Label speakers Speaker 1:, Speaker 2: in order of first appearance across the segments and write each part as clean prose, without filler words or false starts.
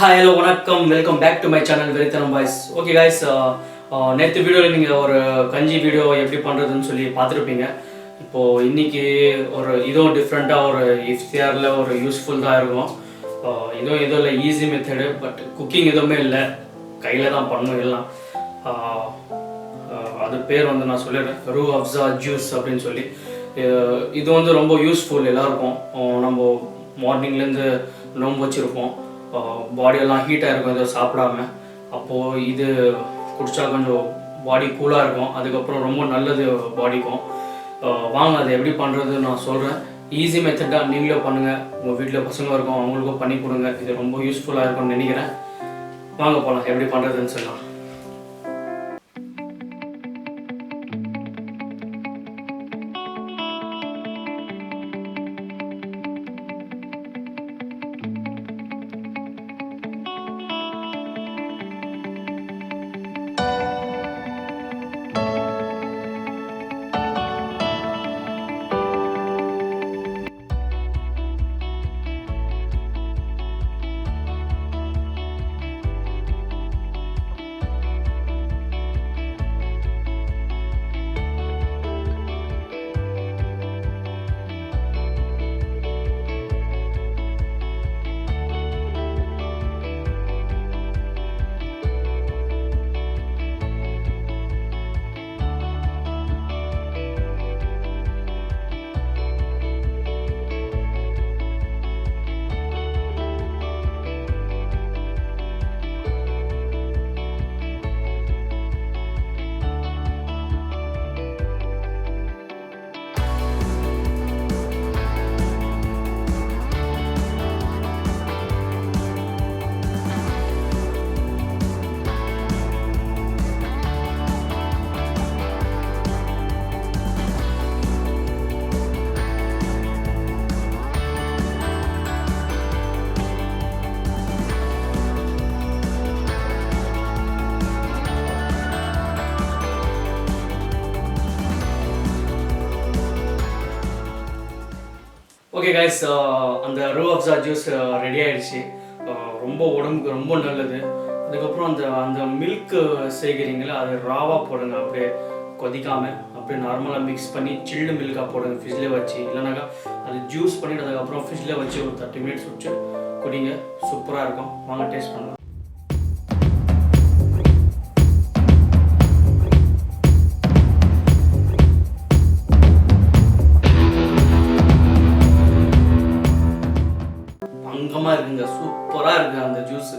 Speaker 1: Hi, hello, வணக்கம். Welcome back to my channel வெறித்தனம் boys. Okay guys, நேற்று வீடியோவில் நீங்கள் ஒரு கஞ்சி வீடியோ எப்படி பண்ணுறதுன்னு சொல்லி பார்த்துருப்பீங்க. இப்போது இன்றைக்கி ஒரு இதுவும் டிஃப்ரெண்ட்டாக ஒரு இஃப்தியாரில் ஒரு யூஸ்ஃபுல் தான் இருக்கும். இதுவும் எதுவும் இல்லை, ஈஸி மெத்தடு, பட் குக்கிங் எதுவுமே இல்லை, கையில் தான் பண்ணணும் எல்லாம். அது பேர் வந்து நான் சொல்லிடுறேன், ரூ அஃப்ஸா ஜூஸ் அப்படின்னு சொல்லி. இது வந்து ரொம்ப யூஸ்ஃபுல் எல்லாருக்கும். நம்ம மார்னிங்லேருந்து நோம்பு வச்சுருப்போம், பாடியெல்லாம் ஹீட்டாக இருக்கும் இதை சாப்பிடாம. அப்போது இது குடித்தா கொஞ்சம் பாடி கூலாக இருக்கும், அதுக்கப்புறம் ரொம்ப நல்லது பாடிக்கும். வாங்க அதை எப்படி பண்ணுறது நான் சொல்கிறேன். ஈஸி மெத்தடாக நீங்களே பண்ணுங்கள், உங்கள் வீட்டில் பசங்க இருக்கும் அவங்களுக்கும் பண்ணி கொடுங்க. இது ரொம்ப யூஸ்ஃபுல்லாக இருக்கும்னு நினைக்கிறேன். வாங்க போகலாம், எப்படி பண்ணுறதுன்னு சொல்லலாம். ஓகே கைஸ், அந்த ரூ அஃப்ஸா ஜூஸ் ரெடி ஆகிடுச்சு. ரொம்ப உடம்புக்கு ரொம்ப நல்லது. அதுக்கப்புறம் அந்த அந்த மில்க்கு செய்கிறீங்களா, அது ராவாக போடுங்க, அப்படியே கொதிக்காமல் அப்படியே நார்மலாக மிக்ஸ் பண்ணி சில்டு மில்காக போடுங்க ஃப்ரிட்ஜில் வச்சு. இல்லைனாக்கா அது ஜூஸ் பண்ணிவிட்டு அதுக்கப்புறம் ஃப்ரிட்ஜில் வச்சு ஒரு 30 மினிட்ஸ் வச்சு குடிங்க, சூப்பராக இருக்கும். வாங்க டேஸ்ட் பண்ணலாம். அங்கமாக இருக்குங்க, சூப்பராக இருக்குது அந்த ஜூஸு.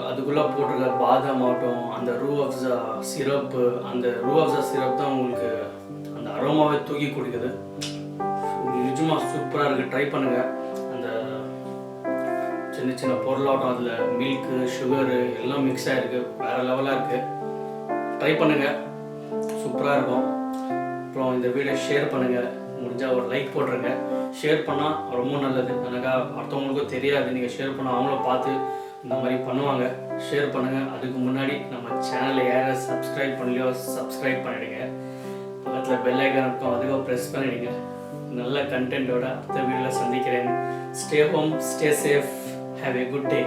Speaker 1: அதுக்குள்ளே போட்டிருக்க பாதாம் ஆகட்டும், அந்த ரூ அஃப்ஸா சிரப்பு, அந்த ரூ அஃப்ஸா சிரப் தான் உங்களுக்கு அந்த அரோமாவே தூக்கி குடிக்குது. நிஜமாக சூப்பராக இருக்குது, ட்ரை பண்ணுங்கள். அந்த சின்ன சின்ன பொருளாகட்டும், அதில் மில்க்கு சுகரு எல்லாம் மிக்ஸ் ஆகிருக்கு, வேறு லெவலாக இருக்குது. ட்ரை பண்ணுங்கள், சூப்பராக இருக்கும். அப்புறம் இந்த வீடியோ ஷேர் பண்ணுங்கள், முடிஞ்சால் ஒரு லைக் போட்டுருங்க. ஷேர் பண்ணால் ரொம்ப நல்லது, எனக்கா அடுத்தவங்களுக்கும் தெரியாது. நீங்கள் ஷேர் பண்ணால் அவங்கள பார்த்து இந்த மாதிரி பண்ணுவாங்க. ஷேர் பண்ணுங்கள். அதுக்கு முன்னாடி நம்ம சேனலை யாரும் சப்ஸ்கிரைப் பண்ணலையோ சப்ஸ்கிரைப் பண்ணிவிடுங்க. பக்கத்தில் பெல் ஐக்கான் இருக்கும், அதுக்கும் ப்ரெஸ் பண்ணிவிடுங்க. நல்ல கண்டென்ட்டோட அடுத்த வீடியோவில் சந்திக்கிறேன். Stay home, stay safe, have A good day.